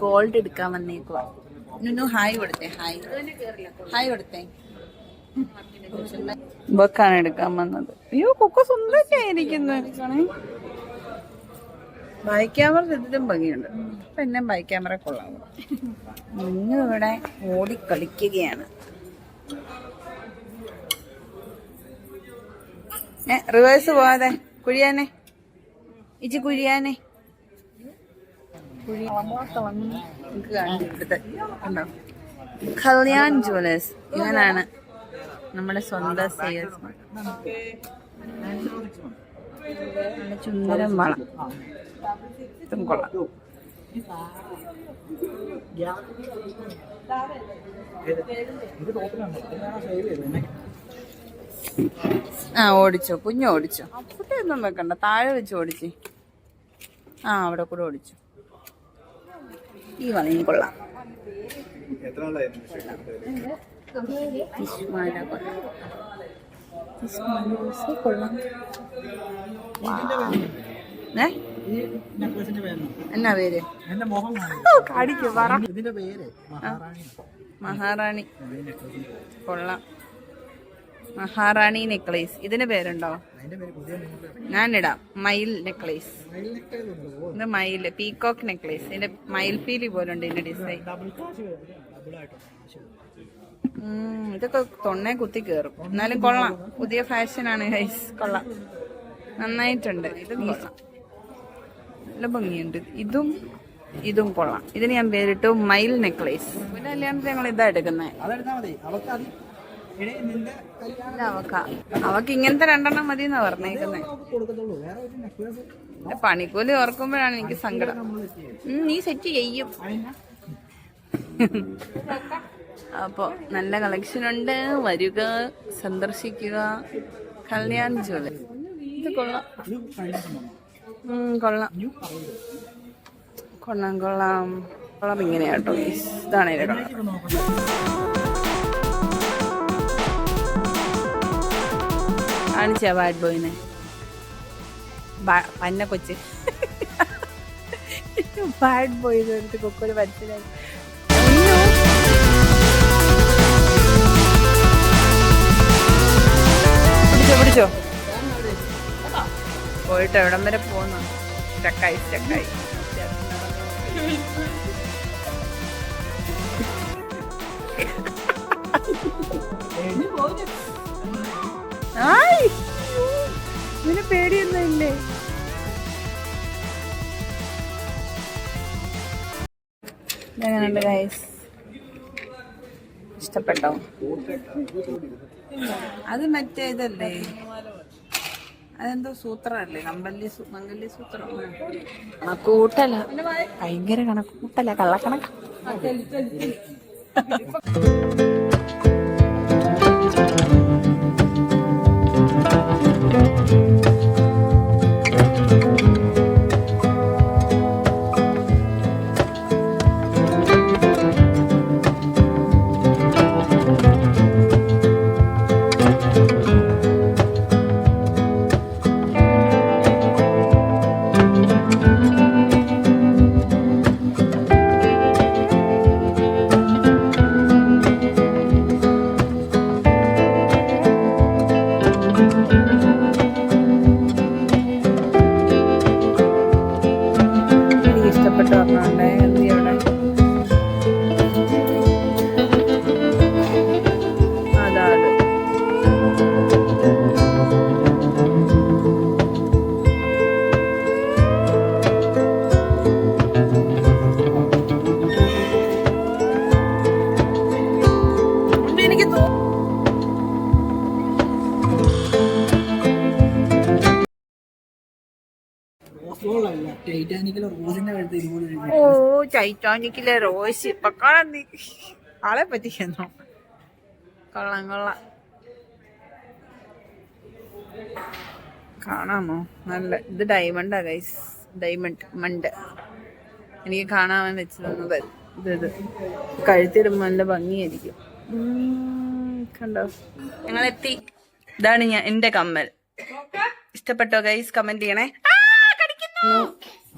Gold എടുക്കാൻ വന്നേക്കുവാ. Nunu hi കൊടുത്തേ. Hi hi കൊടുത്തേ. ബൊക്കാണ് എടുക്കാൻ വന്നത്. അയ്യോ കൊക്ക സുന്ദരിയായിരിക്കുന്നു. ബൈ ക്യാമറ ഇതിലും ഭംഗിയുണ്ട്. പിന്നെ ബൈ ക്യാമറ കൊള്ളാം. നിങ്ങൾ ഇവിടെ ഓടിക്കളിക്കുകയാണ്. റിവേഴ്സ് പോവാതെ കുഴിയാനെ ഇച്ചി കുഴിയാനെ കല്യാൺ ജുവലേഴ്സ്. ഇവനാണ് നമ്മുടെ സ്വന്തം സെയിൽസ്മാൻ. ചുന്ദരം വള ഇതും കൊള്ളാം. ഓടിച്ചോ കുഞ്ഞു ഓടിച്ചോ. കുട്ടിയൊന്നും വെക്കണ്ട, താഴെ വെച്ച് ഓടിച്ച്. അവിടെ കൂടെ ഓടിച്ചു. ഈ വളയും കൊള്ളാം. എന്നാ പേര്? മഹാറാണി. കൊള്ളാം. മഹാറാണി നെക്ലേസ്. ഇതിന് പേരുണ്ടോ? ഞാനിടാം. മയിൽ നെക്ലേസ്. ഇത് മയില് പീകോക്ക് നെക്ലേസ്. ഇതിന്റെ മയിൽ പീലി പോലുണ്ട് ഇതിന്റെ ഡിസൈൻ. ഇതൊക്കെ തൊണ്ണേ കുത്തി കയറും. എന്നാലും കൊള്ളാം. പുതിയ ഫാഷനാണ് ഗൈസ്. കൊള്ളാം, നന്നായിട്ടുണ്ട്. ഇത് കൊള്ളാം, നല്ല ഭംഗിയുണ്ട്. ഇതും കൊള്ളാം. ഇതിന് ഞാൻ പേരിട്ടു മയിൽ നെക്ലേസ്. പിന്നെ കല്യാണത്തിന് ഞങ്ങൾ ഇതാ എടുക്കുന്നത്. അവക്ക് ഇങ്ങനത്തെ 2 മതി എന്നാ പറഞ്ഞേക്കുന്നത്. പണിക്കൂലി ഓർക്കുമ്പോഴാണ് എനിക്ക് സങ്കടം. നീ സെറ്റ് ചെയ്യും. അപ്പൊ നല്ല കളക്ഷൻ ഉണ്ട്. വരിക, സന്ദർശിക്കുക. കല്യാൺ ജ്വല്ലറി. ഇത് കൊള്ളാം. കൊള്ളാം കൊള്ളാം കൊള്ളാം കൊള്ളാം. ഇങ്ങനെയാട്ടോ. ഇതാണ് ഇതിന്റെ കളർ. കാണിച്ചാ ബാഡ് ബോയിനെ? പന്ന കൊച്ച് ബാഡ് ബോയ് എടുത്ത് കൊക്കൊരു മനസ്സിലായി. പിടിച്ചോ പോയിട്ട് എവിടം വരെ പോന്നു? സ്റ്റക്കായി. ഇതിന് പേടിയൊന്നും ഇല്ലേ? എങ്ങനെയുണ്ട് ഗൈസ്? ഇഷ്ടപ്പെട്ടോ? അത് മറ്റേ ഇതല്ലേ, അതെന്തോ സൂത്രല്ലേ? മംഗല്യ സൂത്രം. കണക്കൂട്ടല, ഭയങ്കര കണക്കൂട്ടല, കള്ളക്കണക്ക. ടൈറ്റാനിക്കിലെ റോസ് ഇപ്പൊ കാണാൻ ആളെ പറ്റിക്കുന്നോ? കൊള്ളാം കാണാമോ? നല്ല ഇത് ഡയമണ്ടാ ഗൈസ്. ഡയമണ്ട് എനിക്ക് കാണാൻ വെച്ച് തന്നത്. ഇത് കഴുത്തിടുമ്പോ നല്ല ഭംഗിയായിരിക്കും. കണ്ടോ? ഞങ്ങളെത്തി. ഇതാണ് എന്റെ കമ്മൽ. ഇഷ്ടപ്പെട്ടോ ഗൈസ്? കമന്റ് ചെയ്യണേ.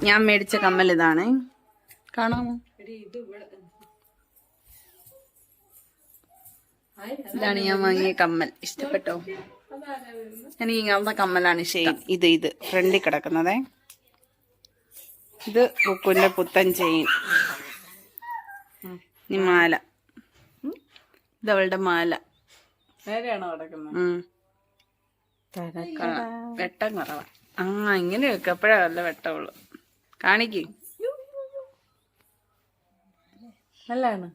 ഞാൻ മേടിച്ച കമ്മൽ ഇതാണ്, കാണാമോ? ഇതാണ് ഞാൻ വാങ്ങിയ കമ്മൽ. ഇഷ്ടപ്പെട്ടോ? എനിക്ക് ഇങ്ങനത്തെ കമ്മലാണ് ഷെയിൻ. ഇത് ഫ്രണ്ടിൽ കിടക്കുന്നതേ. ഇത് ബുക്കുന്റെ പുത്തൻ ചെയിൻ. ഈ മാല, ഇതവളുടെ മാല. നേരെയാണോ കിടക്കുന്നത്? വെട്ടം കുറവാ. ഇങ്ങനെ വെക്കുക, അപ്പോഴാ നല്ല വെട്ടമുള്ളു. കാണിക്ക്. നല്ലതാണ്.